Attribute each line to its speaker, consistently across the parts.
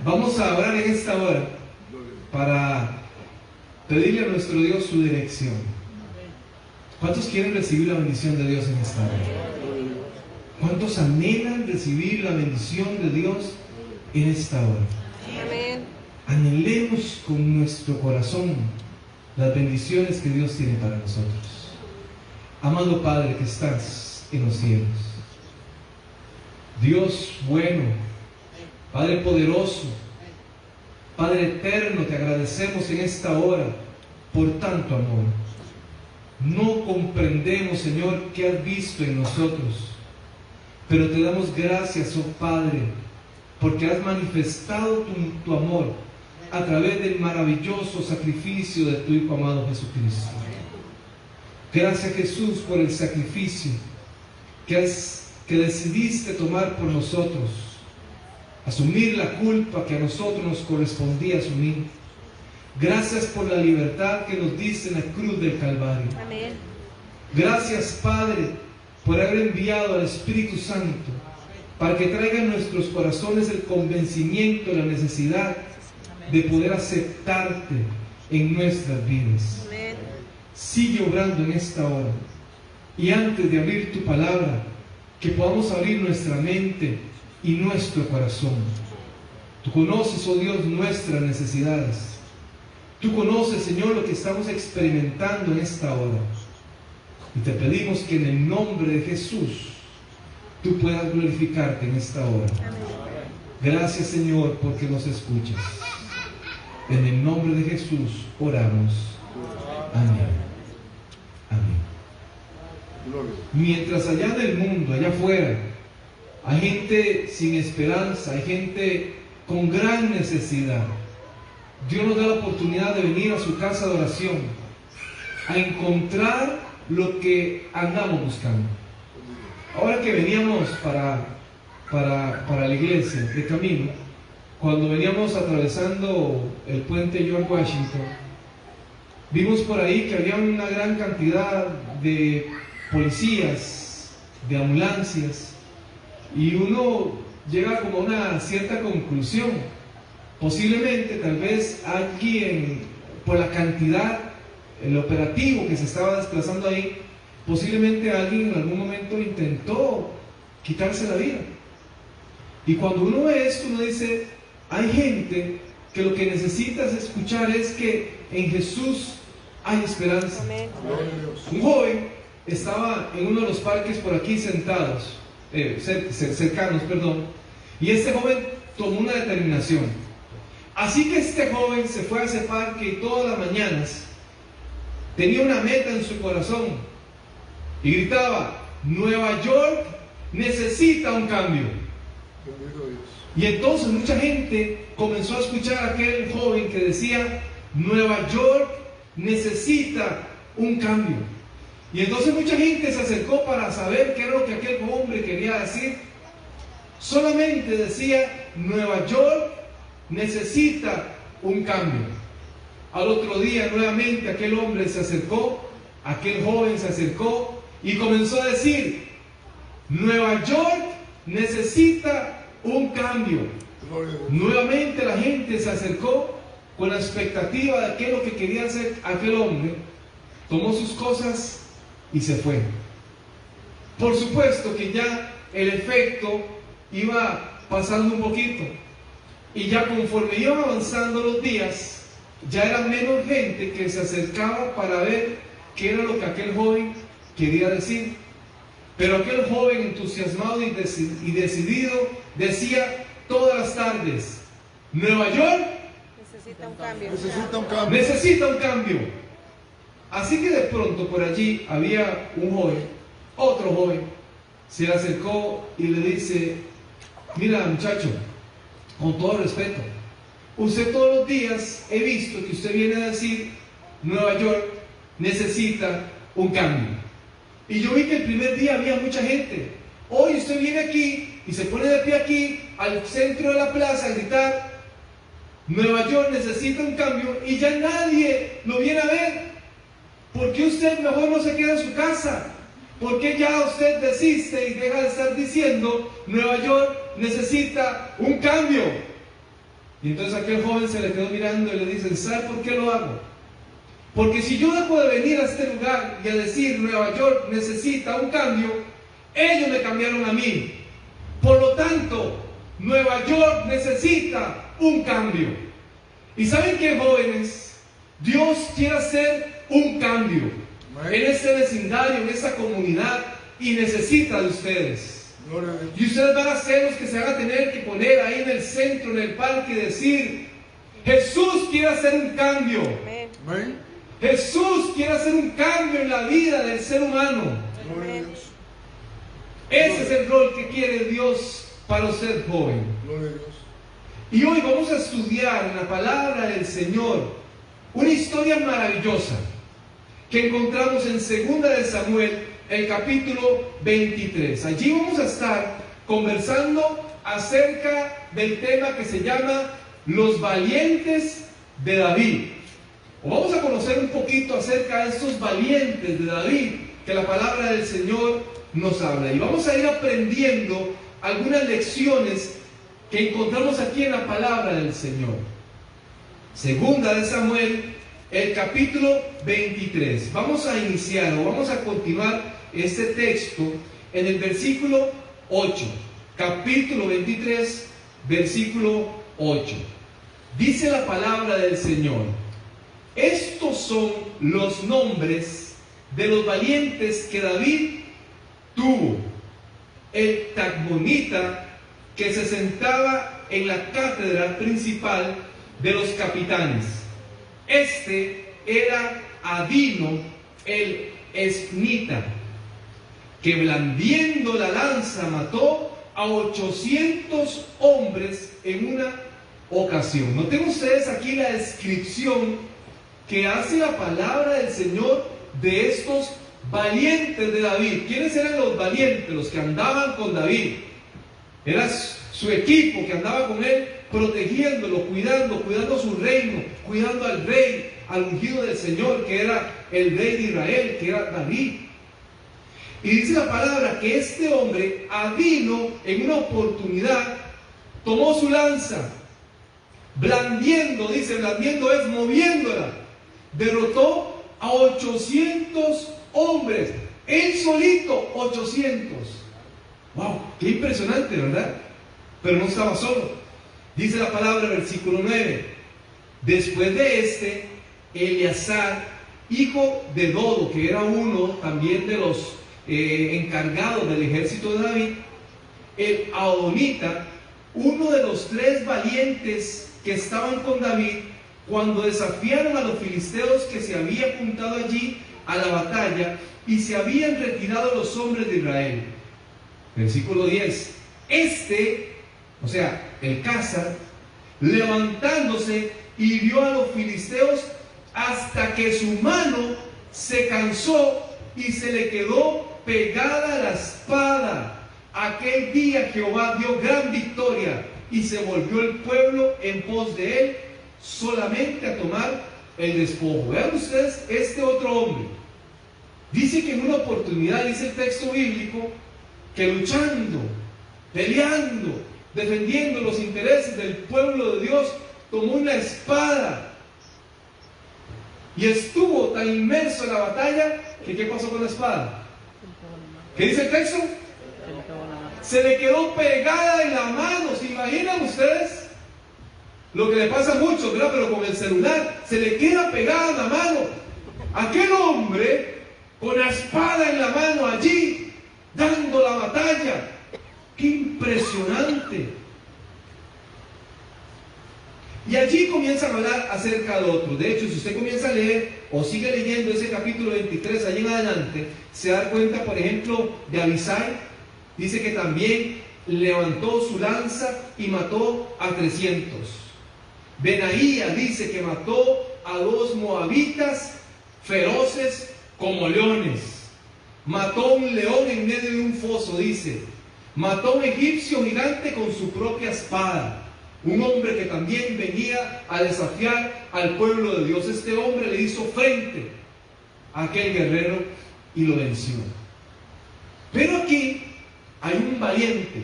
Speaker 1: Vamos a orar en esta hora para pedirle a nuestro Dios su dirección. ¿Cuántos quieren recibir la bendición de Dios en esta hora? ¿Cuántos anhelan recibir la bendición de Dios en esta hora?
Speaker 2: Amén.
Speaker 1: Anhelemos con nuestro corazón las bendiciones que Dios tiene para nosotros. Amado Padre que estás en los cielos, Dios bueno, Padre poderoso, Padre eterno, te agradecemos en esta hora por tanto amor. No comprendemos, Señor, qué has visto en nosotros, pero te damos gracias, oh Padre, porque has manifestado tu amor a través del maravilloso sacrificio de tu Hijo amado Jesucristo. Gracias, Jesús, por el sacrificio que decidiste tomar por nosotros, asumir la culpa que a nosotros nos correspondía asumir. Gracias por la libertad que nos diste en la cruz del Calvario.
Speaker 2: Amén.
Speaker 1: Gracias, Padre, por haber enviado al Espíritu Santo para que traiga en nuestros corazones el convencimiento de la necesidad de poder aceptarte en nuestras vidas.
Speaker 2: Amén.
Speaker 1: Sigue obrando en esta hora. Y antes de abrir tu palabra, que podamos abrir nuestra mente y nuestro corazón. Tú conoces, oh Dios, nuestras necesidades. Tú conoces, Señor, lo que estamos experimentando en esta hora. Y te pedimos que en el nombre de Jesús tú puedas glorificarte en esta hora. Gracias, Señor, porque nos escuchas. En el nombre de Jesús oramos. Amén. Amén. Mientras allá del mundo, allá afuera, hay gente sin esperanza, hay gente con gran necesidad, Dios nos da la oportunidad de venir a su casa de oración a encontrar lo que andamos buscando. Ahora que veníamos para la iglesia de camino, cuando veníamos atravesando el puente George Washington, vimos por ahí que había una gran cantidad de policías, de ambulancias, y uno llega como a una cierta conclusión. Posiblemente, tal vez alguien, por la cantidad, el operativo que se estaba desplazando ahí, posiblemente alguien en algún momento intentó quitarse la vida. Y cuando uno ve esto, uno dice, hay gente que lo que necesitas escuchar es que en Jesús hay esperanza.
Speaker 2: Amén.
Speaker 1: Un joven estaba en uno de los parques por aquí sentados, cercanos, y este joven tomó una determinación. Así que este joven se fue a ese parque y todas las mañanas tenía una meta en su corazón y gritaba: Nueva York necesita un cambio. Y entonces mucha gente comenzó a escuchar a aquel joven que decía: Nueva York necesita un cambio. Y entonces mucha gente se acercó para saber qué era lo que aquel hombre quería decir. Solamente decía: Nueva York necesita un cambio. Al otro día nuevamente aquel hombre se acercó, aquel joven se acercó y comenzó a decir: Nueva York necesita un cambio. Nuevamente la gente se acercó con la expectativa de qué es lo que quería hacer aquel hombre. Tomó sus cosas y se fue. Por supuesto que ya el efecto iba pasando un poquito, y ya conforme iban avanzando los días, ya era menos gente que se acercaba para ver qué era lo que aquel joven quería decir. Pero aquel joven entusiasmado y decidido decía todas las tardes: Nueva York
Speaker 2: Necesita un cambio.
Speaker 1: necesita un cambio. Así que de pronto por allí había un joven, otro joven, se le acercó y le dice: mira, muchacho, con todo respeto, usted todos los días he visto que usted viene a decir Nueva York necesita un cambio. Y yo vi que el primer día había mucha gente. Hoy usted viene aquí y se pone de pie aquí al centro de la plaza a gritar Nueva York necesita un cambio, y ya nadie lo viene a ver. ¿Por qué usted mejor no se queda en su casa? ¿Por qué ya usted desiste y deja de estar diciendo Nueva York necesita un cambio? Y entonces aquel joven se le quedó mirando y le dice: ¿sabe por qué lo hago? Porque si yo dejo de venir a este lugar y a decir Nueva York necesita un cambio, ellos me cambiaron a mí. Por lo tanto, Nueva York necesita un cambio. ¿Y saben qué, jóvenes? Dios quiere hacer un cambio en este vecindario, en esta comunidad, y necesita de ustedes. Y ustedes van a ser los que se van a tener que poner ahí en el centro, en el parque, y decir: Jesús quiere hacer un cambio.
Speaker 2: Amén.
Speaker 1: Jesús quiere hacer un cambio en la vida del ser humano.
Speaker 2: Amén.
Speaker 1: Ese es el rol que quiere Dios para usted, joven. Y hoy vamos a estudiar en la palabra del Señor una historia maravillosa que encontramos en 2 de Samuel, el capítulo 23. Allí vamos a estar conversando acerca del tema que se llama los valientes de David. O vamos a conocer un poquito acerca de estos valientes de David que la palabra del Señor nos habla. Y vamos a ir aprendiendo algunas lecciones que encontramos aquí en la palabra del Señor. 2 de Samuel, el capítulo 23. Vamos a iniciar o vamos a continuar este texto en el versículo 8. Capítulo 23, versículo 8. Dice la palabra del Señor: estos son los nombres de los valientes que David tuvo. El tacmonita que se sentaba en la cátedra principal de los capitanes. Este era Adino el esnita, que blandiendo la lanza mató a 800 hombres en una ocasión. Noten ustedes aquí la descripción que hace la palabra del Señor de estos valientes de David. ¿Quiénes eran los valientes? Los que andaban con David. Era su equipo que andaba con él, protegiéndolo, cuidando su reino, cuidando al rey, al ungido del Señor, que era el rey de Israel, que era David. Y dice la palabra que este hombre, Adino, en una oportunidad, tomó su lanza, blandiendo, dice, blandiendo es moviéndola, derrotó a 800 hombres, él solito, 800. ¡Wow! ¡Qué impresionante!, ¿verdad? Pero no estaba solo. Dice la palabra, versículo 9: después de este, Eleazar, hijo de Dodo, que era uno también de los encargados del ejército de David, el Adonita, uno de los 3 valientes que estaban con David, cuando desafiaron a los filisteos que se habían juntado allí a la batalla y se habían retirado los hombres de Israel. Versículo 10: este, o sea, el Cásar, levantándose, hirió a los filisteos hasta que su mano se cansó y se le quedó pegada la espada. Aquel día Jehová dio gran victoria y se volvió el pueblo en pos de él solamente a tomar el despojo. Vean ustedes este otro hombre. Dice que en una oportunidad, dice el texto bíblico, que luchando, peleando, defendiendo los intereses del pueblo de Dios, tomó una espada y estuvo tan inmerso en la batalla que ¿qué pasó con la espada? ¿Qué dice el texto? Se le quedó pegada en la mano. ¿Se imaginan ustedes? Lo que le pasa a muchos, ¿verdad? Pero con el celular se le queda pegada en la mano. Aquel hombre con la espada en la mano allí, dando la batalla. ¡Qué impresionante! Y allí comienzan a hablar acerca de otros. De hecho, si usted comienza a leer o sigue leyendo ese capítulo 23 allí en adelante, se da cuenta, por ejemplo, de Abisai. Dice que también levantó su lanza y mató a 300. Benaía dice que mató a 2 moabitas feroces como leones. Mató un león en medio de un foso, dice. Mató a un egipcio gigante con su propia espada. Un hombre que también venía a desafiar al pueblo de Dios. Este hombre le hizo frente a aquel guerrero y lo venció. Pero aquí hay un valiente.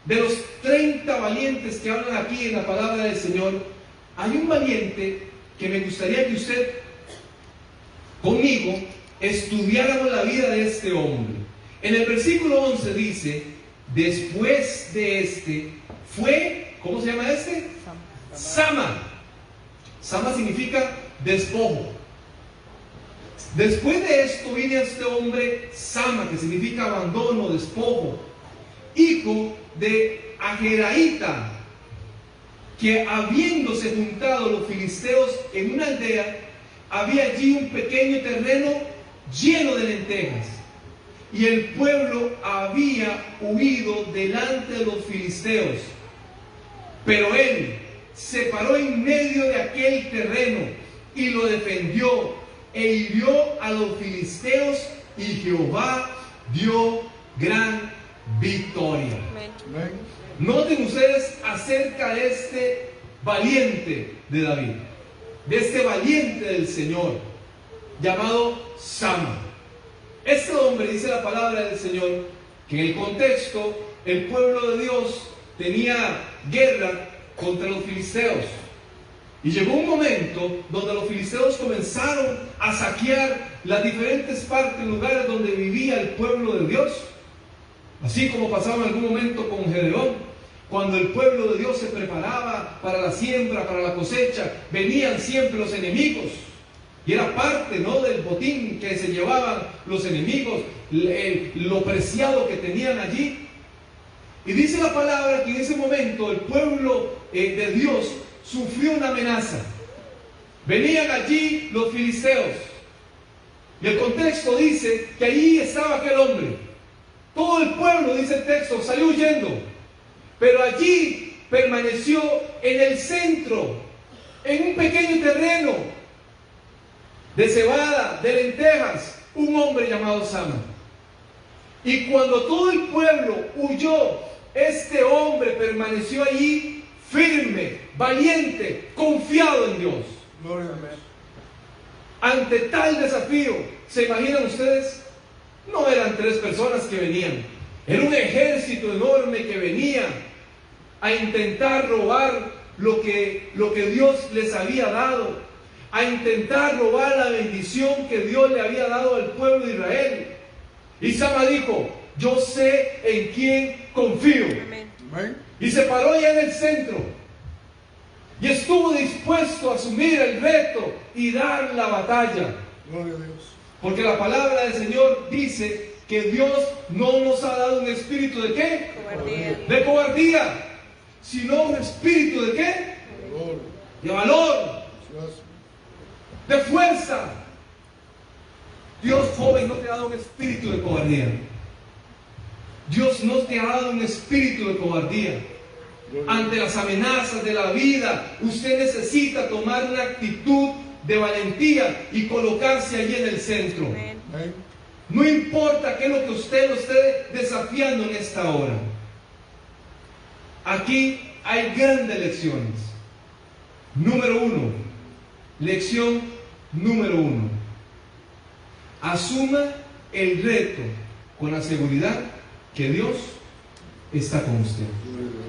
Speaker 1: De los 30 valientes que hablan aquí en la palabra del Señor, hay un valiente que me gustaría que usted, conmigo, estudiáramos la vida de este hombre. En el versículo 11 dice, después de este, fue, ¿cómo se llama este? Sama. Sama significa despojo. Después de esto viene este hombre Sama, que significa abandono, despojo, hijo de Ageraíta, que habiéndose juntado los filisteos en una aldea, había allí un pequeño terreno lleno de lentejas, y el pueblo había huido delante de los filisteos. Pero él se paró en medio de aquel terreno y lo defendió e hirió a los filisteos, y Jehová dio gran victoria.
Speaker 2: Amén.
Speaker 1: Noten ustedes acerca de este valiente de David, de este valiente del Señor, llamado Sama. Este hombre, dice la palabra del Señor, que en el contexto el pueblo de Dios tenía guerra contra los filisteos. Y llegó un momento donde los filisteos comenzaron a saquear las diferentes partes, lugares donde vivía el pueblo de Dios. Así como pasaba en algún momento con Gedeón, cuando el pueblo de Dios se preparaba para la siembra, para la cosecha, venían siempre los enemigos. Y era parte, ¿no?, del botín que se llevaban los enemigos, lo preciado que tenían allí. Y dice la palabra que en ese momento el pueblo de Dios sufrió una amenaza. Venían allí los filisteos. Y el contexto dice que allí estaba aquel hombre. Todo el pueblo, dice el texto, salió huyendo. Pero allí permaneció en el centro, en un pequeño terreno de cebada, de lentejas, un hombre llamado Sama. Y cuando todo el pueblo huyó, este hombre permaneció allí firme, valiente, confiado en Dios.
Speaker 3: Gloria a Dios.
Speaker 1: Ante tal desafío, ¿se imaginan ustedes? No eran 3 personas que venían, era un ejército enorme que venía a intentar robar lo que Dios les había dado, a intentar robar la bendición que Dios le había dado al pueblo de Israel. Y Sama dijo, yo sé en quién confío.
Speaker 2: Amén.
Speaker 3: Amén.
Speaker 1: Y se paró allá en el centro y estuvo dispuesto a asumir el reto y dar la batalla.
Speaker 3: Gloria a Dios.
Speaker 1: Porque la palabra del Señor dice que Dios no nos ha dado un espíritu de ¿qué?
Speaker 2: Cobardía.
Speaker 1: De cobardía, sino un espíritu de ¿qué?
Speaker 3: Gloria.
Speaker 1: De valor,
Speaker 3: Gracias.
Speaker 1: de fuerza. Dios, joven, no te ha dado un espíritu de cobardía. Dios no te ha dado un espíritu de cobardía. Ante las amenazas de la vida, usted necesita tomar una actitud de valentía y colocarse allí en el centro.
Speaker 2: Amén.
Speaker 3: Amén.
Speaker 1: No importa qué es lo que usted lo esté desafiando en esta hora. Aquí hay grandes lecciones. Número 1. Lección número 1. Asuma el reto con la seguridad que Dios está con usted.
Speaker 3: Gloria a Dios.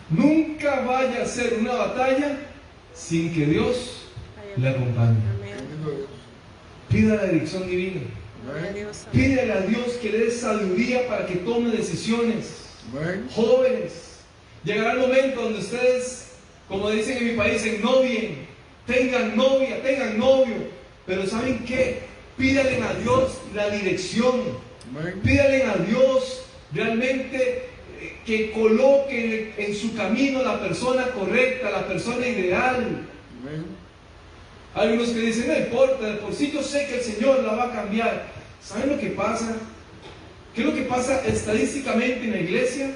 Speaker 1: Nunca vaya a hacer una batalla sin que Dios le acompañe.
Speaker 2: Amén.
Speaker 3: Bendito Dios.
Speaker 1: Pida la dirección divina.
Speaker 2: Gloria a
Speaker 3: Amén.
Speaker 2: Dios.
Speaker 1: Pídele a Dios que le dé sabiduría para que tome decisiones.
Speaker 3: Amén.
Speaker 1: Jóvenes, llegará el momento donde ustedes, como dicen en mi país, ennovien, tengan novia, tengan novio. Pero ¿saben qué? Pídale a Dios la dirección.
Speaker 3: Amén.
Speaker 1: Pídale a Dios realmente que coloque en su camino la persona correcta, la persona ideal.
Speaker 3: Amén.
Speaker 1: Hay algunos que dicen, no importa, de por sí yo sé que el Señor la va a cambiar. ¿Saben lo que pasa? ¿Qué es lo que pasa estadísticamente en la iglesia?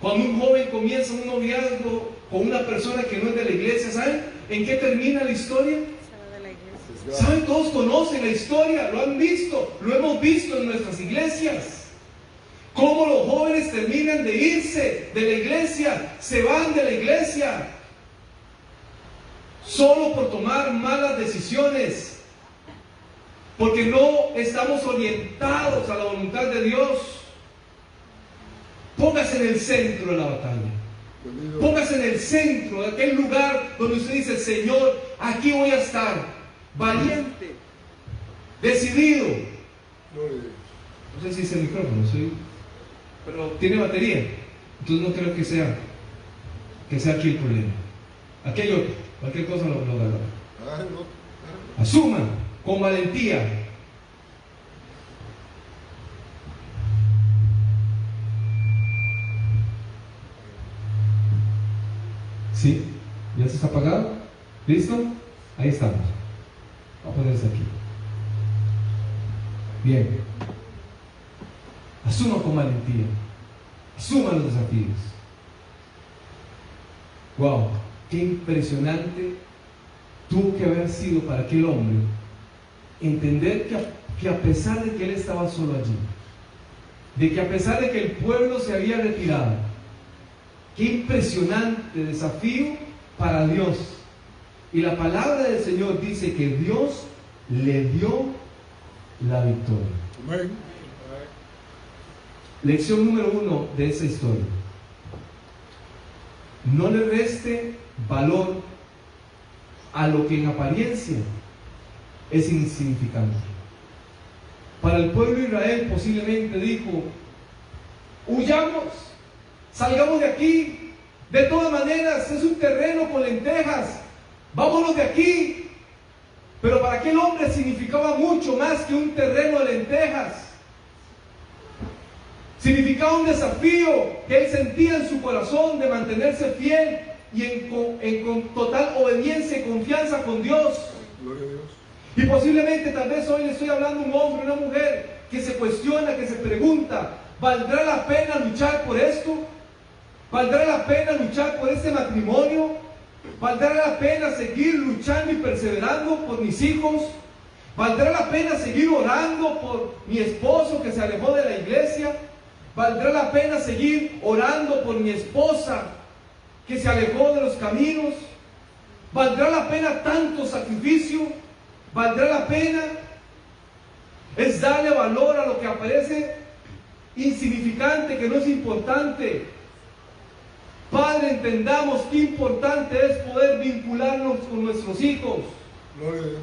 Speaker 1: Cuando un joven comienza un noviazgo con una persona que no es de la iglesia, ¿saben en qué termina la historia?
Speaker 2: Se va de la iglesia.
Speaker 1: ¿Saben? Todos conocen la historia, lo han visto, lo hemos visto en nuestras iglesias. Cómo los jóvenes terminan de irse de la iglesia, se van de la iglesia, solo por tomar malas decisiones, porque no estamos orientados a la voluntad de Dios. Póngase en el centro de la batalla.
Speaker 3: Bendito.
Speaker 1: Póngase en el centro de aquel lugar donde usted dice, Señor, aquí voy a estar. Valiente, decidido.
Speaker 3: Gloria a Dios.
Speaker 1: No sé si es el micrófono, pero tiene batería. Entonces no creo que sea aquí el problema. Aquí hay otro. Cualquier cosa lo agarra.
Speaker 3: Hágalo.
Speaker 1: Asuman con valentía. ¿Sí? ¿Ya se está apagado? ¿Listo? Ahí estamos. Vamos a ponerse aquí. Bien. Asuma con valentía. Asuma los desafíos. Wow, qué impresionante tuvo que haber sido para aquel hombre entender que a pesar de que él estaba solo allí, de que a pesar de que el pueblo se había retirado, qué impresionante desafío para Dios. Y la palabra del Señor dice que Dios le dio la victoria.
Speaker 3: Amén.
Speaker 1: Lección número 1 de esa historia. No le reste valor a lo que en apariencia es insignificante. Para el pueblo de Israel posiblemente dijo, huyamos, salgamos de aquí, de todas maneras es un terreno con lentejas, vámonos de aquí. Pero para aquel hombre significaba mucho más que un terreno de lentejas. Significaba un desafío que él sentía en su corazón de mantenerse fiel y con total obediencia y confianza con Dios.
Speaker 3: Gloria a Dios.
Speaker 1: Y posiblemente tal vez hoy le estoy hablando a un hombre, una mujer que se cuestiona, que se pregunta, ¿valdrá la pena luchar por esto? ¿Valdrá la pena luchar por este matrimonio? ¿Valdrá la pena seguir luchando y perseverando por mis hijos? ¿Valdrá la pena seguir orando por mi esposo que se alejó de la iglesia? ¿Valdrá la pena seguir orando por mi esposa que se alejó de los caminos? ¿Valdrá la pena tanto sacrificio? ¿Valdrá la pena? Es darle valor a lo que aparece insignificante, que no es importante. Padre, entendamos qué importante es poder vincularnos con nuestros hijos.
Speaker 3: Gloria a Dios.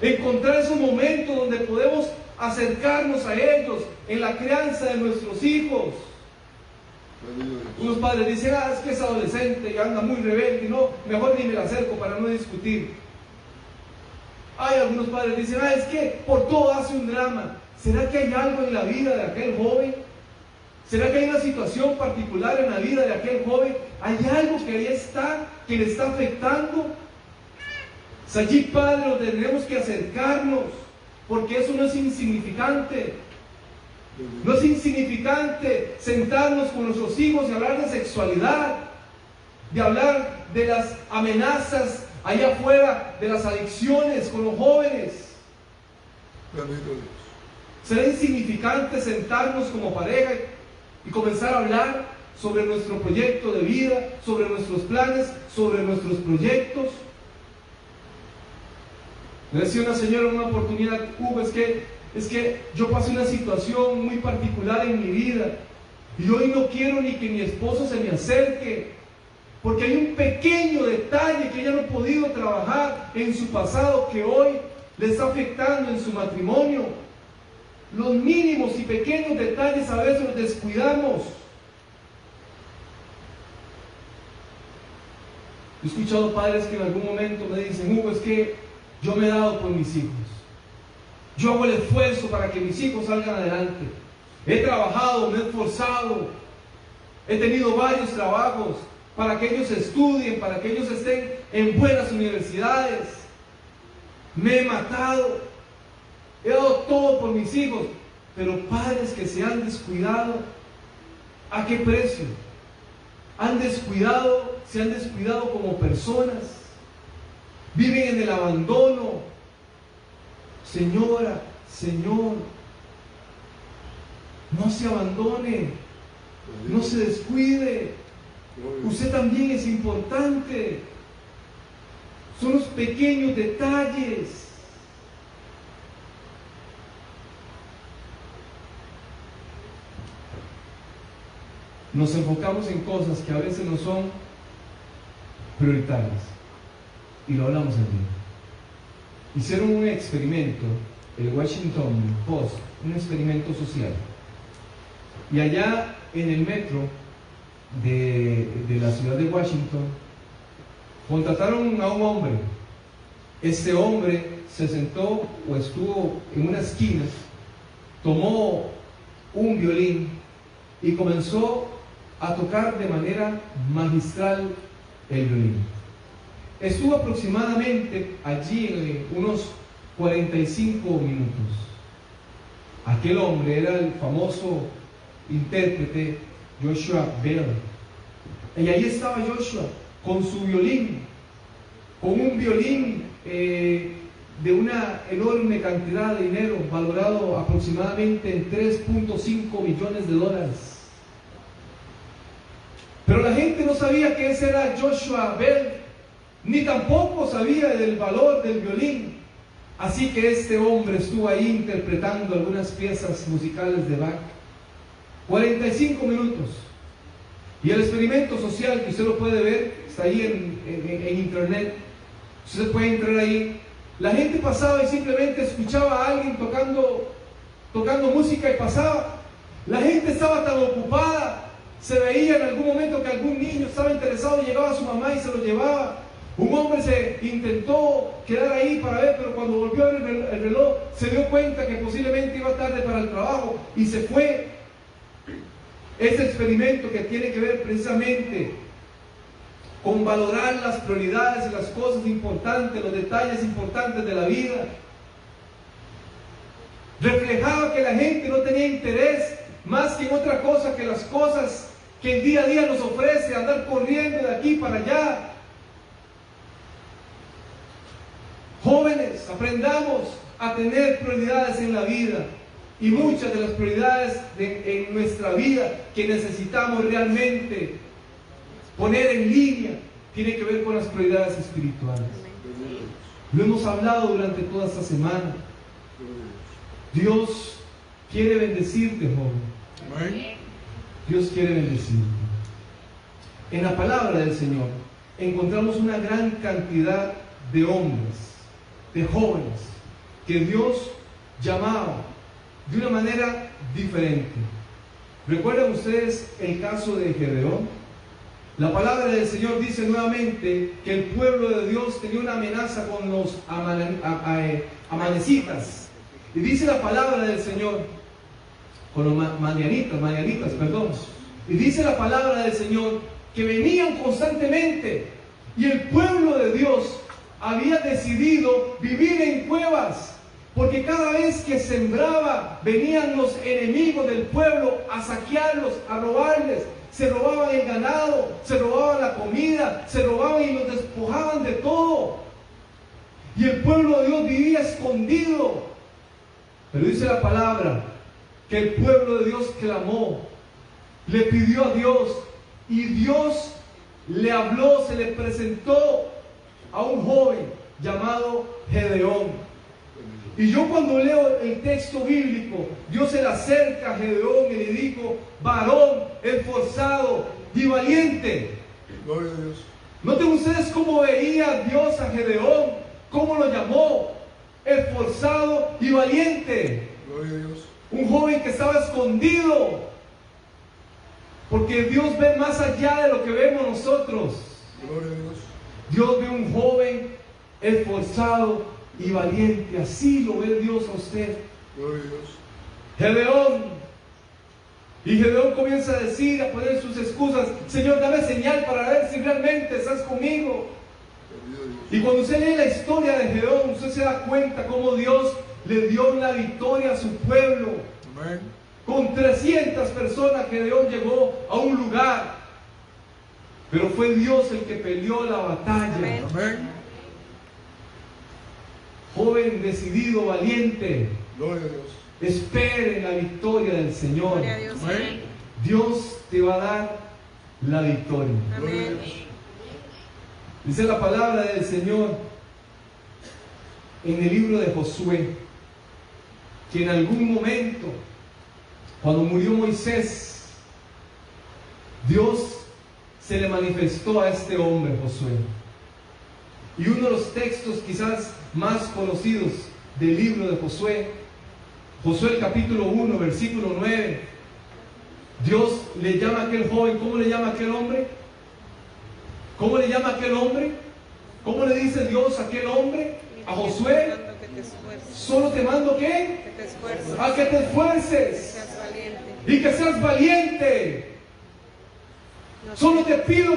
Speaker 1: Encontrar esos momentos donde podemos acercarnos a ellos en la crianza de nuestros hijos.
Speaker 3: Bendito Dios.
Speaker 1: Unos padres dicen, es que es adolescente y anda muy rebelde, no, mejor ni me la acerco para no discutir. Hay algunos padres dicen, es que por todo hace un drama. ¿Será que hay algo en la vida de aquel joven? ¿Será que hay una situación particular en la vida de aquel joven? ¿Hay algo que ahí está, que le está afectando? Es allí, Padre, donde tenemos que acercarnos, porque eso no es insignificante. No es insignificante sentarnos con nuestros hijos y hablar de sexualidad, de hablar de las amenazas allá afuera, de las adicciones con los jóvenes.
Speaker 3: Bendito Dios.
Speaker 1: ¿Será insignificante sentarnos como pareja y comenzar a hablar sobre nuestro proyecto de vida, sobre nuestros planes, sobre nuestros proyectos? Me decía una señora en una oportunidad, Hugo, es que yo pasé una situación muy particular en mi vida y hoy no quiero ni que mi esposo se me acerque, porque hay un pequeño detalle que ella no ha podido trabajar en su pasado que hoy le está afectando en su matrimonio. Los mínimos y pequeños detalles a veces los descuidamos. He escuchado padres que en algún momento me dicen, Hugo, es que yo me he dado por mis hijos. Yo hago el esfuerzo para que mis hijos salgan adelante. He trabajado, me he esforzado. He tenido varios trabajos para que ellos estudien, para que ellos estén en buenas universidades. Me he matado. He dado todo por mis hijos. Pero padres que se han descuidado, ¿a qué precio? Se han descuidado como personas. Viven en el abandono. Señora, Señor, no se abandone, no se descuide. Usted también es importante. Son los pequeños detalles. nos enfocamos en cosas que a veces no son prioritarias. Y lo hablamos aquí. Hicieron un experimento, el Washington Post, un experimento social. Y allá en el metro de la ciudad de Washington, contrataron a un hombre. Este hombre se sentó o estuvo en una esquina, tomó un violín y comenzó a tocar de manera magistral el violín. Estuvo aproximadamente allí unos 45 minutos. Aquel hombre era el famoso intérprete Joshua Bell. Y ahí estaba Joshua con su violín, con un violín de una enorme cantidad de dinero, valorado aproximadamente en $3.5 millones. Pero la gente no sabía que ese era Joshua Bell, ni tampoco sabía del valor del violín. Así que este hombre estuvo ahí interpretando algunas piezas musicales de Bach. 45 minutos. Y el experimento social, que usted lo puede ver, está ahí en internet. Usted puede entrar ahí. La gente pasaba y simplemente escuchaba a alguien tocando música y pasaba. La gente estaba tan ocupada. Se veía en algún momento que algún niño estaba interesado y llegaba a su mamá y se lo llevaba. Un hombre se intentó quedar ahí para ver, pero cuando volvió a ver el reloj, se dio cuenta que posiblemente iba tarde para el trabajo y se fue. Este experimento que tiene que ver precisamente con valorar las prioridades y las cosas importantes, los detalles importantes de la vida, reflejaba que la gente no tenía interés más que en otra cosa que las cosas que el día a día nos ofrece, andar corriendo de aquí para allá. Jóvenes, aprendamos a tener prioridades en la vida. Y muchas de las prioridades en nuestra vida que necesitamos realmente poner en línea tiene que ver con las prioridades espirituales. Lo hemos hablado durante toda esta semana. Dios quiere bendecirte, joven. Dios quiere bendecirte. En la palabra del Señor encontramos una gran cantidad de hombres, de jóvenes, que Dios llamaba de una manera diferente. ¿Recuerdan ustedes el caso de Gedeón? La palabra del Señor dice nuevamente que el pueblo de Dios tenía una amenaza con los amanecitas. Y dice la palabra del Señor, con los madianitas, perdón. Y dice la palabra del Señor que venían constantemente. Y el pueblo de Dios había decidido vivir en cuevas. Porque cada vez que sembraba, venían los enemigos del pueblo a saquearlos, a robarles. Se robaban el ganado, se robaban la comida, se robaban y los despojaban de todo. Y el pueblo de Dios vivía escondido. Pero dice la palabra que el pueblo de Dios clamó, le pidió a Dios, y Dios le habló, se le presentó a un joven llamado Gedeón. Y yo cuando leo el texto bíblico, Dios se le acerca a Gedeón y le dijo: varón esforzado y valiente.
Speaker 3: Gloria a Dios.
Speaker 1: Noten ustedes cómo veía Dios a Gedeón, cómo lo llamó: esforzado y valiente.
Speaker 3: Gloria a Dios.
Speaker 1: Un joven que estaba escondido, porque Dios ve más allá de lo que vemos nosotros.
Speaker 3: Gloria a Dios.
Speaker 1: Dios ve un joven esforzado y valiente. Así lo ve Dios a usted.
Speaker 3: Gloria a Dios.
Speaker 1: Gedeón. Y Gedeón comienza a decir, a poner sus excusas: Señor, dame señal para ver si realmente estás conmigo. Y cuando usted lee la historia de Gedeón, usted se da cuenta cómo Dios le dio una victoria a su pueblo.
Speaker 3: Amén.
Speaker 1: Con 300 personas Gedeón llegó a un lugar, pero fue Dios el que peleó la batalla.
Speaker 2: Amén.
Speaker 3: Amén.
Speaker 1: Joven decidido, valiente,
Speaker 3: Gloria a Dios.
Speaker 1: espere en la victoria del Señor.
Speaker 2: Gloria a Dios.
Speaker 3: Amén.
Speaker 1: Dios te va a dar la victoria.
Speaker 3: Gloria a
Speaker 2: Amén.
Speaker 3: Dios.
Speaker 1: Dice la palabra del Señor en el libro de Josué, que en algún momento, cuando murió Moisés, Dios se le manifestó a este hombre, Josué. Y uno de los textos quizás más conocidos del libro de Josué, Josué el capítulo 1, versículo 9, Dios le llama a aquel joven. ¿Cómo le llama a aquel hombre? ¿Cómo le llama a aquel hombre? ¿Cómo le dice Dios a aquel hombre? A Josué. Solo te mando ¿qué?
Speaker 2: Que te esfuerces.
Speaker 1: A que te
Speaker 2: Que
Speaker 1: esfuerces
Speaker 2: seas valiente.
Speaker 1: y que seas valiente.
Speaker 2: No
Speaker 1: Solo te pido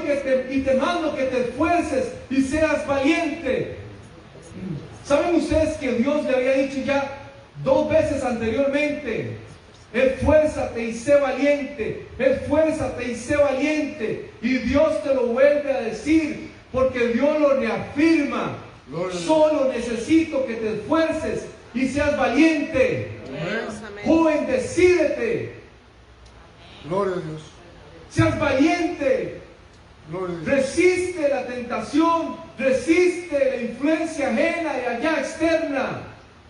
Speaker 1: y te mando que te esfuerces y seas valiente. ¿Saben ustedes que Dios le había dicho ya 2 veces anteriormente? Esfuérzate y sé valiente, esfuérzate y sé valiente. Y Dios te lo vuelve a decir, porque Dios lo reafirma. Solo necesito que te esfuerces y seas valiente.
Speaker 2: Amén.
Speaker 1: Joven, decídete,
Speaker 3: Gloria a Dios.
Speaker 1: seas valiente.
Speaker 3: Gloria a Dios.
Speaker 1: Resiste la tentación, resiste la influencia ajena de allá externa.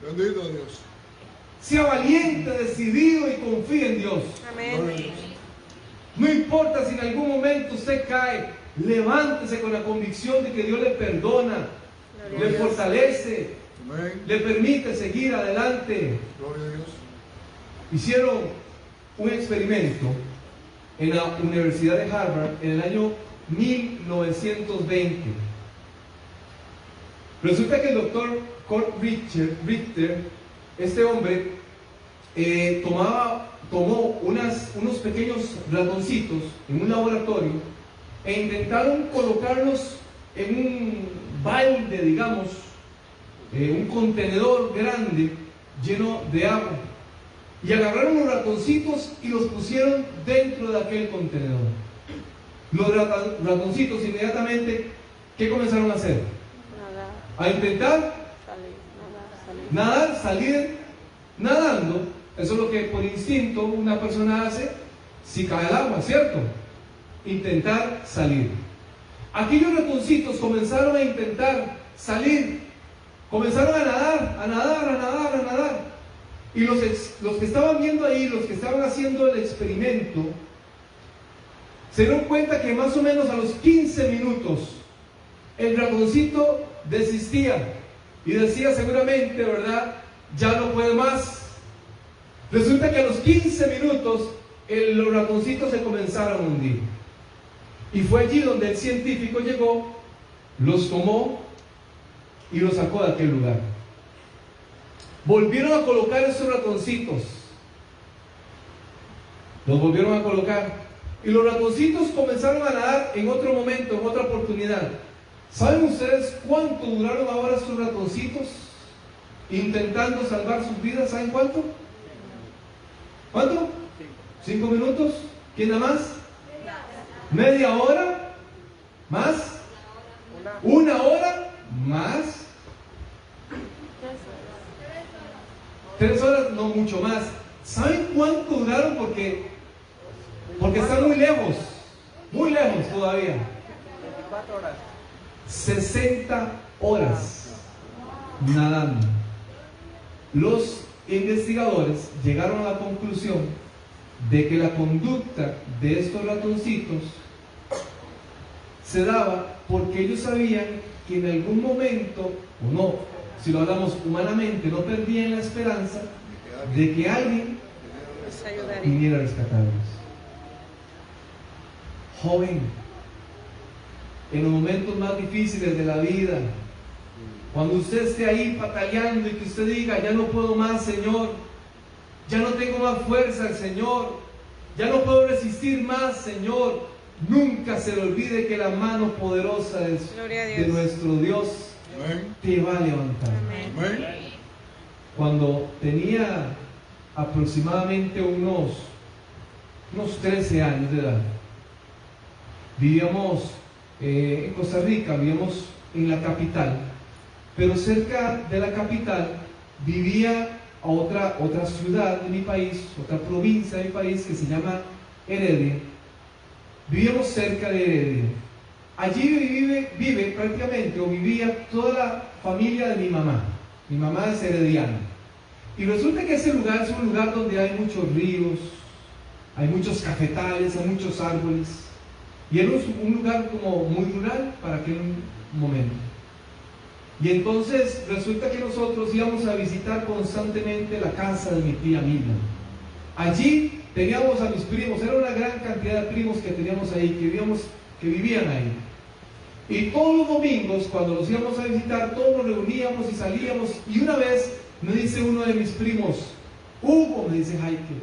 Speaker 3: Bendito Dios.
Speaker 1: Sea valiente, decidido y confíe en Dios.
Speaker 3: Gloria a
Speaker 2: Amén.
Speaker 3: Dios.
Speaker 1: No importa si en algún momento usted cae, levántese con la convicción de que Dios le perdona,
Speaker 2: Gloria a
Speaker 1: le
Speaker 2: Dios.
Speaker 1: fortalece,
Speaker 3: Amén.
Speaker 1: le permite seguir adelante.
Speaker 3: Gloria a Dios.
Speaker 1: Hicieron un experimento en la Universidad de Harvard en el año 1920. Resulta que el doctor Kurt Richter, este hombre, tomó unos pequeños ratoncitos en un laboratorio e intentaron colocarlos en un balde, digamos, un contenedor grande lleno de agua. Y agarraron los ratoncitos y los pusieron dentro de aquel contenedor. Los ratoncitos inmediatamente, ¿qué comenzaron a hacer?
Speaker 2: Nada.
Speaker 1: A intentar
Speaker 2: Salir.
Speaker 1: nadar, salir nadando. Eso es lo que por instinto una persona hace si cae al agua, ¿cierto? Intentar salir. Aquellos ratoncitos comenzaron a intentar salir, comenzaron a nadar, a nadar, a nadar, a nadar. Y los que estaban viendo ahí, los que estaban haciendo el experimento, se dieron cuenta que más o menos a los 15 minutos el ratoncito desistía y decía seguramente, ¿verdad? Ya no puede más. Resulta que a los 15 minutos los ratoncitos se comenzaron a hundir. Y fue allí donde el científico llegó, los tomó y los sacó de aquel lugar. Volvieron a colocar esos ratoncitos. Los volvieron a colocar. Y los ratoncitos comenzaron a nadar en otro momento, en otra oportunidad. ¿Saben ustedes cuánto duraron ahora esos ratoncitos intentando salvar sus vidas? ¿Saben cuánto? ¿Cuánto? 5 minutos. ¿Quién da más? ¿Media hora? ¿Más? 1 hora? ¿Más? 3 horas, no mucho más. ¿Saben cuánto duraron? Porque están muy lejos todavía. 60 horas nadando. Los investigadores llegaron a la conclusión de que la conducta de estos ratoncitos se daba porque ellos sabían que en algún momento, o no, si lo hablamos humanamente, no perdían la esperanza de que alguien
Speaker 2: Nos ayudaría.
Speaker 1: viniera a rescatarlos. Joven, en los momentos más difíciles de la vida, cuando usted esté ahí batallando y que usted diga, ya no puedo más, Señor, ya no tengo más fuerza, Señor, ya no puedo resistir más, Señor, nunca se le olvide que la mano poderosa
Speaker 2: Gloria a
Speaker 1: de
Speaker 2: Dios.
Speaker 1: nuestro Dios
Speaker 3: Amén.
Speaker 1: te va a levantar.
Speaker 2: Amén.
Speaker 3: Amén.
Speaker 1: Cuando tenía aproximadamente unos 13 años de edad, vivíamos en Costa Rica, vivíamos en la capital, pero cerca de la capital vivía otra ciudad de mi país, otra provincia de mi país que se llama Heredia. Vivíamos cerca de Heredia. Allí vive prácticamente, o vivía toda la familia de mi mamá. Mi mamá es herediana. Y resulta que ese lugar es un lugar donde hay muchos ríos, hay muchos cafetales, hay muchos árboles. Y era un lugar como muy rural para aquel momento. Y entonces resulta que nosotros íbamos a visitar constantemente la casa de mi tía Mila. Allí teníamos a mis primos, era una gran cantidad de primos que teníamos ahí, que vivían ahí. Y todos los domingos, cuando los íbamos a visitar, todos nos reuníamos y salíamos. Y una vez me dice uno de mis primos, Hugo, me dice Jaike,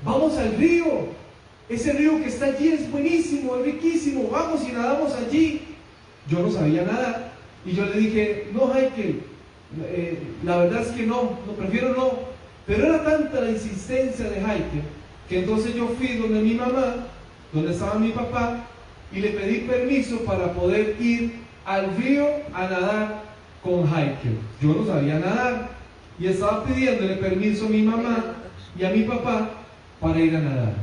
Speaker 1: vamos al río. Ese río que está allí es buenísimo, es riquísimo. Vamos y nadamos allí. Yo no sabía nadar. Y yo le dije, no, Jaike, la verdad es que no, prefiero no. Pero era tanta la insistencia de Jaike, que entonces yo fui donde mi mamá, donde estaba mi papá, y le pedí permiso para poder ir al río a nadar con Jaike. Yo no sabía nadar y estaba pidiéndole permiso a mi mamá y a mi papá para ir a nadar.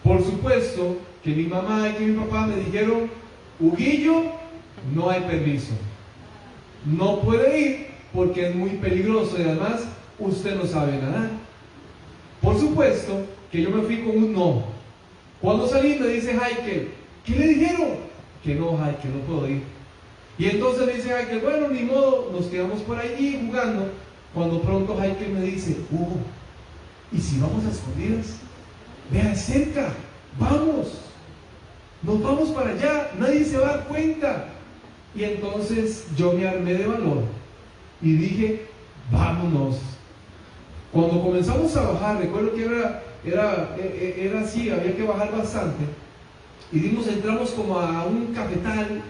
Speaker 1: Por supuesto que mi mamá y que mi papá me dijeron, Huguillo, no hay permiso, no puede ir porque es muy peligroso y además usted no sabe nadar. Por supuesto que yo me fui con un no. Cuando salí me dice Jaike, ¿qué le dijeron? Que no, Jaike, no puedo ir. Y entonces me dice Jaike, bueno, ni modo, nos quedamos por allí jugando. Cuando pronto Jaike me dice, Hugo, ¿y si vamos a escondidas? Vea, cerca, vamos. Nos vamos para allá, nadie se va a dar cuenta. Y entonces yo me armé de valor y dije, vámonos. Cuando comenzamos a bajar, recuerdo que era así, había que bajar bastante. Y entramos como a un cafetal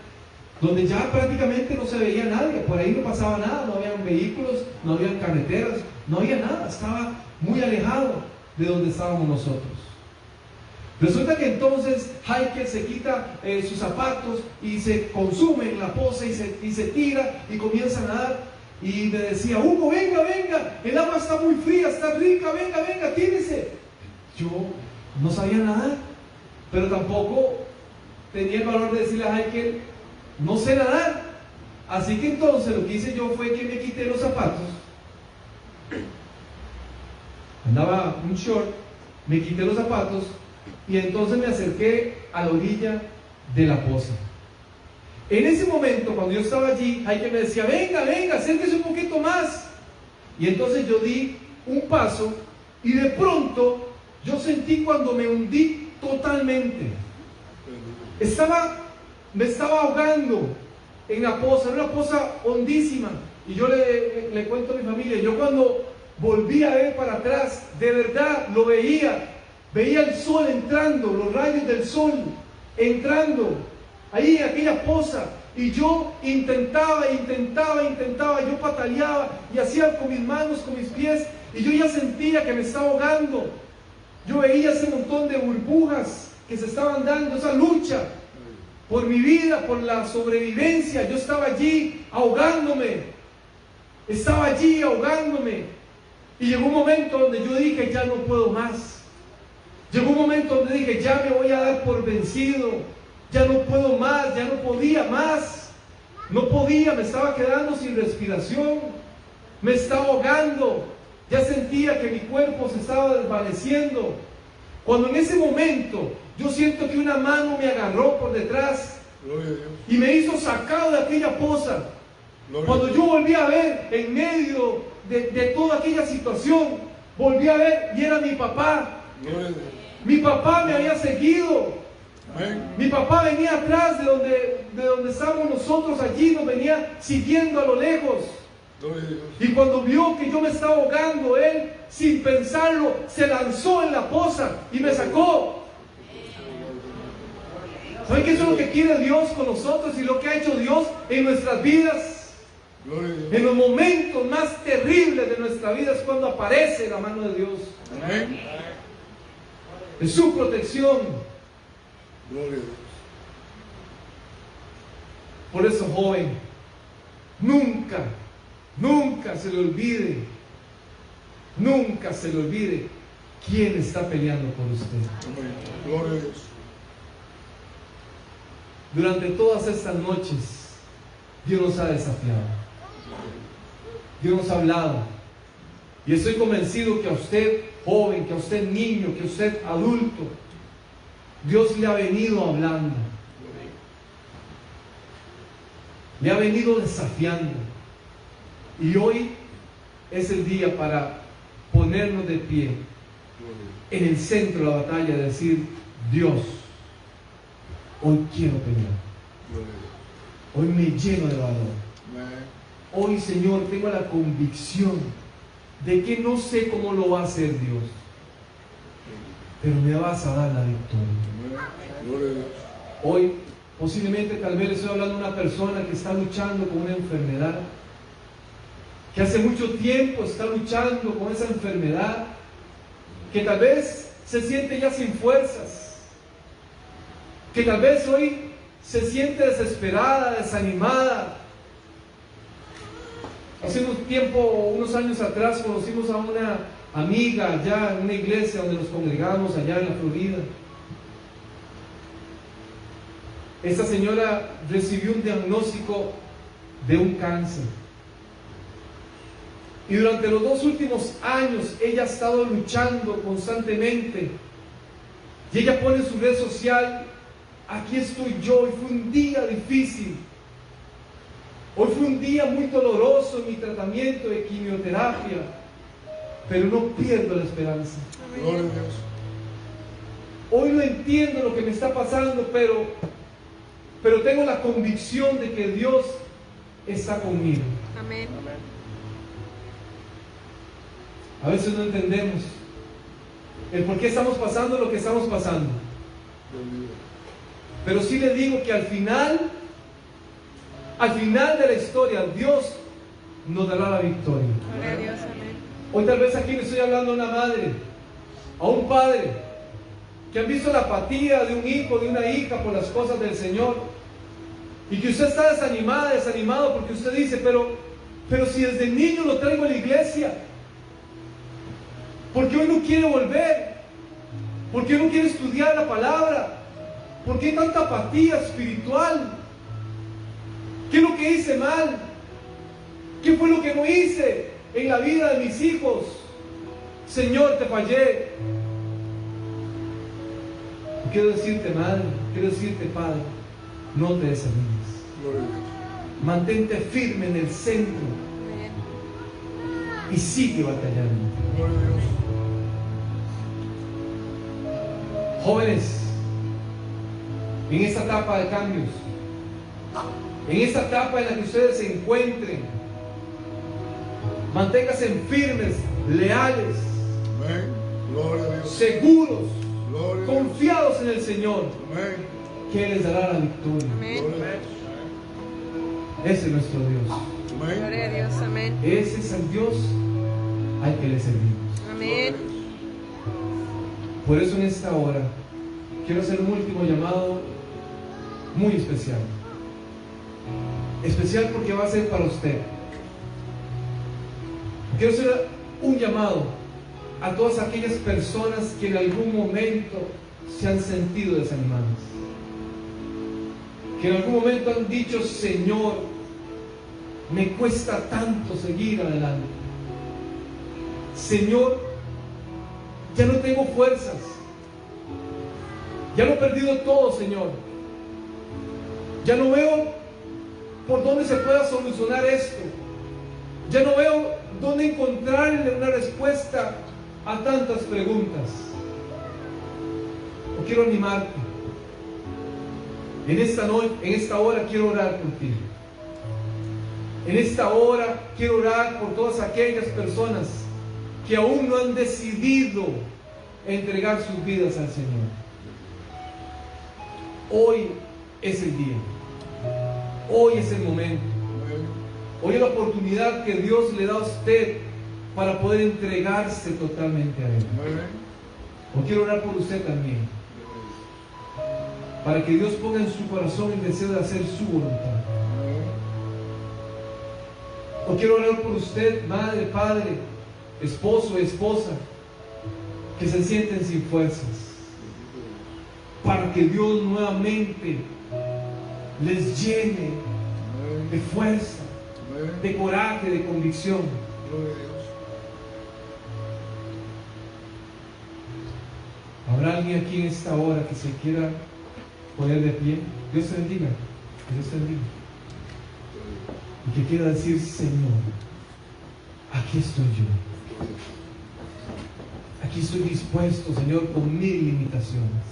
Speaker 1: donde ya prácticamente no se veía nadie, por ahí no pasaba nada, no habían vehículos, no habían carreteras, no había nada, estaba muy alejado de donde estábamos nosotros. Resulta que entonces Jaike se quita sus zapatos y se consume en la poza y se tira y comienza a nadar. Y me decía, Hugo, venga, el agua está muy fría, está rica, venga, tírese. Yo no sabía nadar, pero tampoco tenía el valor de decirle a Jaike, no sé nadar. Así que entonces lo que hice yo fue que me quité los zapatos, andaba un short, me quité los zapatos y entonces me acerqué a la orilla de la poza. En ese momento, cuando yo estaba allí, Jaike me decía, venga, acérquese un poquito más. Y entonces yo di un paso y de pronto yo sentí cuando me hundí totalmente. Me estaba ahogando en la poza, era una poza hondísima. Y yo le cuento a mi familia, yo cuando volví a ver para atrás, de verdad lo veía el sol entrando, los rayos del sol entrando ahí en aquella poza. Y yo intentaba, yo pataleaba y hacía con mis manos, con mis pies, y yo ya sentía que me estaba ahogando. Yo veía ese montón de burbujas que se estaban dando, esa lucha por mi vida, por la sobrevivencia. Yo estaba allí ahogándome, y llegó un momento donde yo dije, ya no puedo más. Llegó un momento donde dije, ya me voy a dar por vencido, ya no puedo más, ya no podía más. No podía, me estaba quedando sin respiración, me estaba ahogando, ya sentía que mi cuerpo se estaba desvaneciendo. Cuando en ese momento yo siento que una mano me agarró por detrás y me hizo sacado de aquella poza. Cuando yo volví a ver en medio de toda aquella situación, volví a ver y era mi papá. Mi papá me había seguido. Mi papá venía atrás de donde estábamos nosotros allí, nos venía siguiendo a lo lejos. Y cuando vio que yo me estaba ahogando, él, sin pensarlo, se lanzó en la poza y me sacó. ¿Saben qué es lo que quiere Dios con nosotros y lo que ha hecho Dios en nuestras vidas? En los momentos más terribles de nuestra vida es cuando aparece la mano de Dios. Es su protección. Por eso, joven, nunca se le olvide quién está peleando por usted.
Speaker 3: Gloria a Dios.
Speaker 1: Durante todas estas noches, Dios nos ha desafiado. Dios nos ha hablado. Y estoy convencido que a usted, joven, que a usted, niño, que a usted, adulto, Dios le ha venido hablando. Le ha venido desafiando. Y hoy es el día para ponernos de pie en el centro de la batalla, de decir: Dios, hoy quiero pelear. Hoy me lleno de valor. Hoy, Señor, tengo la convicción de que no sé cómo lo va a hacer Dios, pero me vas a dar la victoria. Hoy, posiblemente, tal vez le estoy hablando a una persona que está luchando con una enfermedad, que hace mucho tiempo está luchando con esa enfermedad, que tal vez se siente ya sin fuerzas, que tal vez hoy se siente desesperada, desanimada. Hace unos años atrás, conocimos a una amiga allá en una iglesia donde nos congregamos allá en la Florida. Esta señora recibió un diagnóstico de un cáncer. Y durante los 2 últimos años ella ha estado luchando constantemente. Y ella pone en su red social: aquí estoy yo. Y fue un día difícil. Hoy fue un día muy doloroso en mi tratamiento de quimioterapia, pero no pierdo la esperanza.
Speaker 3: Gloria a Dios.
Speaker 1: Hoy no entiendo lo que me está pasando, pero tengo la convicción de que Dios está conmigo.
Speaker 2: Amén.
Speaker 1: A veces no entendemos el por qué estamos pasando lo que estamos pasando, pero sí le digo que al final de la historia, Dios nos dará la victoria.
Speaker 2: Gloria a Dios, amén.
Speaker 1: Hoy tal vez aquí le estoy hablando a una madre, a un padre, que han visto la apatía de un hijo, de una hija por las cosas del Señor, y que usted está desanimada, desanimado, porque usted dice: pero si desde niño lo traigo a la iglesia, ¿por qué hoy no quiere volver? ¿Por qué no quiere estudiar la palabra? ¿Por qué hay tanta apatía espiritual? ¿Qué es lo que hice mal? ¿Qué fue lo que no hice en la vida de mis hijos? Señor, te fallé. Quiero decirte, madre, quiero decirte, padre, no te desanimes.
Speaker 3: Gloria a Dios.
Speaker 1: Mantente firme en el centro
Speaker 2: Amén.
Speaker 1: y sigue batallando.
Speaker 3: Gloria a Dios.
Speaker 1: Jóvenes, en esta etapa de cambios, en esta etapa en la que ustedes se encuentren, manténganse firmes, leales,
Speaker 3: Amén. Gloria a Dios.
Speaker 1: seguros,
Speaker 3: Gloria a Dios.
Speaker 1: confiados en el Señor,
Speaker 3: Amén.
Speaker 1: que Él les dará la victoria.
Speaker 2: Amén.
Speaker 3: Gloria a Dios.
Speaker 1: Ese es nuestro Dios.
Speaker 3: Amén.
Speaker 2: Gloria a Dios, amén.
Speaker 1: Ese es el Dios al que le servimos.
Speaker 2: Amén.
Speaker 1: Por eso en esta hora quiero hacer un último llamado muy especial. Especial porque va a ser para usted. Quiero hacer un llamado a todas aquellas personas que en algún momento se han sentido desanimadas, que en algún momento han dicho: Señor, me cuesta tanto seguir adelante. Señor, ya no tengo fuerzas. Ya lo he perdido todo, Señor. Ya no veo por dónde se pueda solucionar esto. Ya no veo dónde encontrarle una respuesta a tantas preguntas. O quiero animarte. En esta hora quiero orar por ti. En esta hora quiero orar por todas aquellas personas que aún no han decidido entregar sus vidas al Señor. Hoy es el día. Hoy es el momento. Hoy es la oportunidad que Dios le da a usted para poder entregarse totalmente a Él.
Speaker 3: Amén.
Speaker 1: O quiero orar por usted también, para que Dios ponga en su corazón el deseo de hacer su voluntad. O quiero orar por usted, madre, padre, esposo, esposa, que se sienten sin fuerzas, para que Dios nuevamente les llene de fuerza, de coraje, de convicción.
Speaker 3: Gloria a Dios.
Speaker 1: ¿Habrá alguien aquí en esta hora que se quiera poner de pie? Dios te bendiga. Dios te bendiga. Y que quiera decir: Señor, aquí estoy yo. Aquí estoy dispuesto, Señor, con mis limitaciones,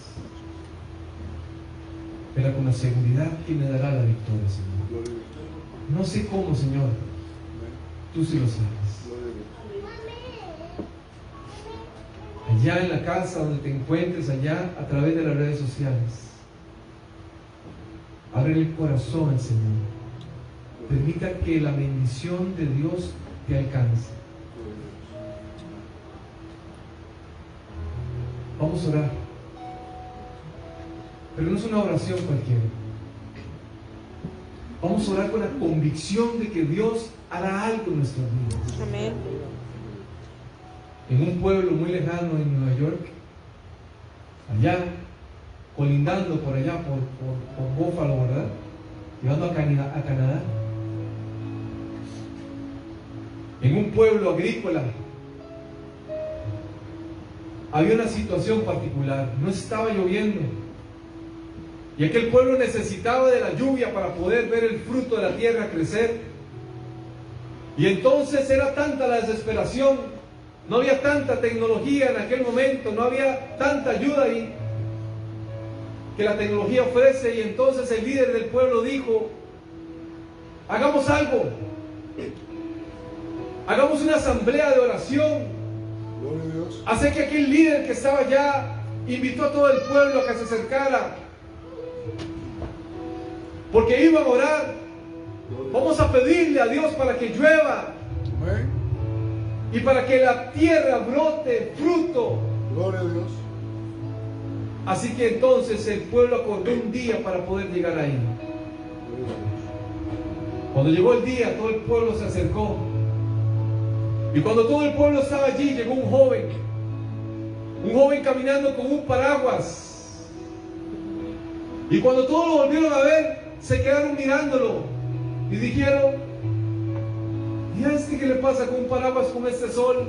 Speaker 1: pero con la seguridad que me dará la victoria, Señor. No sé cómo, Señor. Tú sí lo sabes. Allá en la casa donde te encuentres, allá a través de las redes sociales, abre el corazón al Señor. Permita que la bendición de Dios te alcance. Vamos a orar, pero no es una oración cualquiera. Vamos a orar con la convicción de que Dios hará algo en nuestras vidas.
Speaker 2: Amén.
Speaker 1: En un pueblo muy lejano en Nueva York, allá, colindando por allá, por Buffalo, ¿verdad? Llegando a Canadá. En un pueblo agrícola, había una situación particular. No estaba lloviendo. Y aquel pueblo necesitaba de la lluvia para poder ver el fruto de la tierra crecer. Y entonces era tanta la desesperación. No había tanta tecnología en aquel momento. No había tanta ayuda ahí que la tecnología ofrece. Y entonces el líder del pueblo dijo: hagamos algo. Hagamos una asamblea de oración. Así que aquel líder que estaba allá invitó a todo el pueblo a que se acercara, porque iban a orar. Vamos a pedirle a Dios para que llueva y para que la tierra brote fruto.
Speaker 3: Gloria a Dios.
Speaker 1: Así que entonces el pueblo acordó un día para poder llegar ahí. Cuando llegó el día, todo el pueblo se acercó. Y cuando todo el pueblo estaba allí, llegó un joven caminando con un paraguas. Y cuando todos lo volvieron a ver, se quedaron mirándolo y dijeron: ¿y a este qué le pasa con un paraguas con este sol?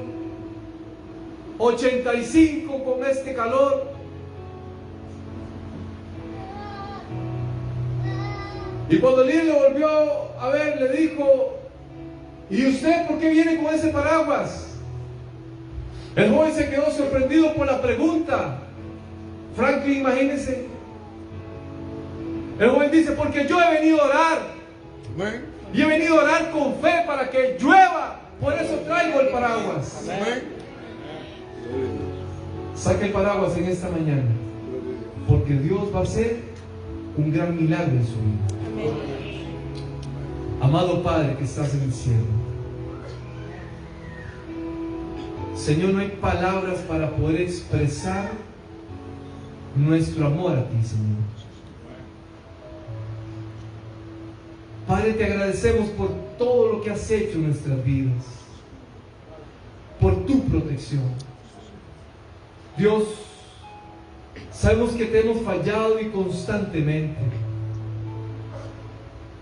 Speaker 1: 85 con este calor. Y cuando el líder lo volvió a ver, le dijo: ¿y usted por qué viene con ese paraguas? El joven se quedó sorprendido por la pregunta. Franklin, imagínense. El joven dice: porque yo he venido a orar.
Speaker 3: Amén.
Speaker 1: Y he venido a orar con fe para que llueva. Por eso traigo el paraguas.
Speaker 3: Amén.
Speaker 1: Saque el paraguas en esta mañana, porque Dios va a hacer un gran milagro en su vida.
Speaker 2: Amén.
Speaker 1: Amado Padre que estás en el cielo, Señor, no hay palabras para poder expresar nuestro amor a ti, Señor. Padre, te agradecemos por todo lo que has hecho en nuestras vidas, por tu protección. Dios, sabemos que te hemos fallado y constantemente,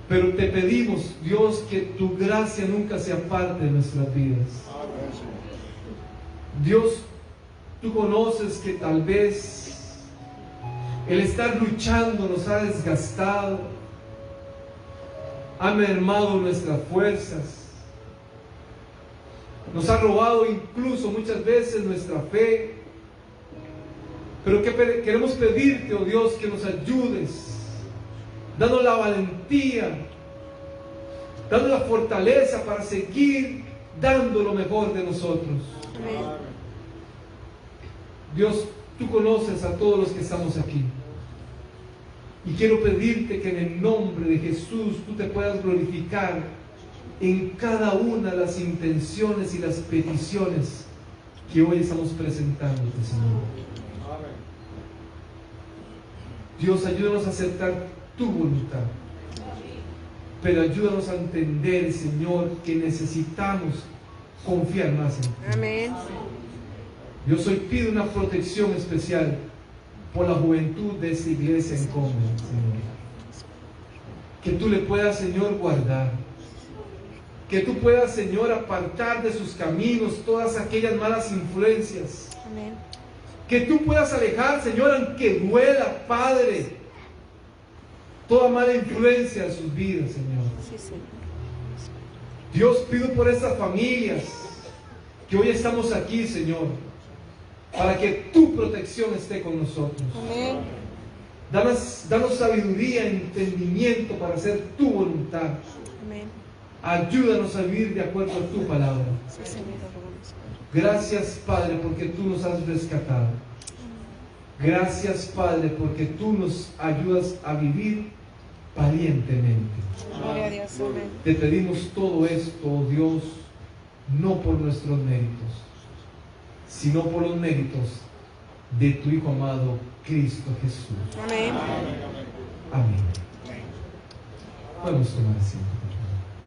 Speaker 1: pero te pedimos, Dios, que tu gracia nunca se aparte de nuestras vidas. Dios, tú conoces que tal vez el estar luchando nos ha desgastado, ha mermado nuestras fuerzas, nos ha robado incluso muchas veces nuestra fe. Pero queremos pedirte, oh Dios, que nos ayudes, dando la valentía, dando la fortaleza para seguir dando lo mejor de nosotros.
Speaker 2: Amén.
Speaker 1: Dios, tú conoces a todos los que estamos aquí. Y quiero pedirte que en el nombre de Jesús tú te puedas glorificar en cada una de las intenciones y las peticiones que hoy estamos presentándote, Señor. Dios, ayúdanos a aceptar tu voluntad, pero ayúdanos a entender, Señor, que necesitamos confiar más en ti.
Speaker 2: Amén.
Speaker 1: Dios, hoy pido una protección especial por la juventud de esta iglesia en Congo, Señor. Que tú le puedas, Señor, guardar. Que tú puedas, Señor, apartar de sus caminos todas aquellas malas influencias.
Speaker 2: Amén.
Speaker 1: Que tú puedas alejar, Señor, aunque duela, Padre, toda mala influencia en sus vidas, Señor.
Speaker 2: Sí, Señor.
Speaker 1: Dios, pido por estas familias que hoy estamos aquí, Señor, para que tu protección esté con nosotros.
Speaker 2: Amén.
Speaker 1: Danos sabiduría, entendimiento para hacer tu voluntad.
Speaker 2: Amén.
Speaker 1: Ayúdanos a vivir de acuerdo a tu palabra.
Speaker 2: Sí, Señor.
Speaker 1: Gracias, Padre, porque tú nos has rescatado. Gracias, Padre, porque tú nos ayudas a vivir valientemente.
Speaker 2: Gloria a Dios. Amén.
Speaker 1: Te pedimos todo esto, oh Dios, no por nuestros méritos, sino por los méritos de tu Hijo amado, Cristo Jesús.
Speaker 2: Amén.
Speaker 1: Amén. Podemos tomar asiento.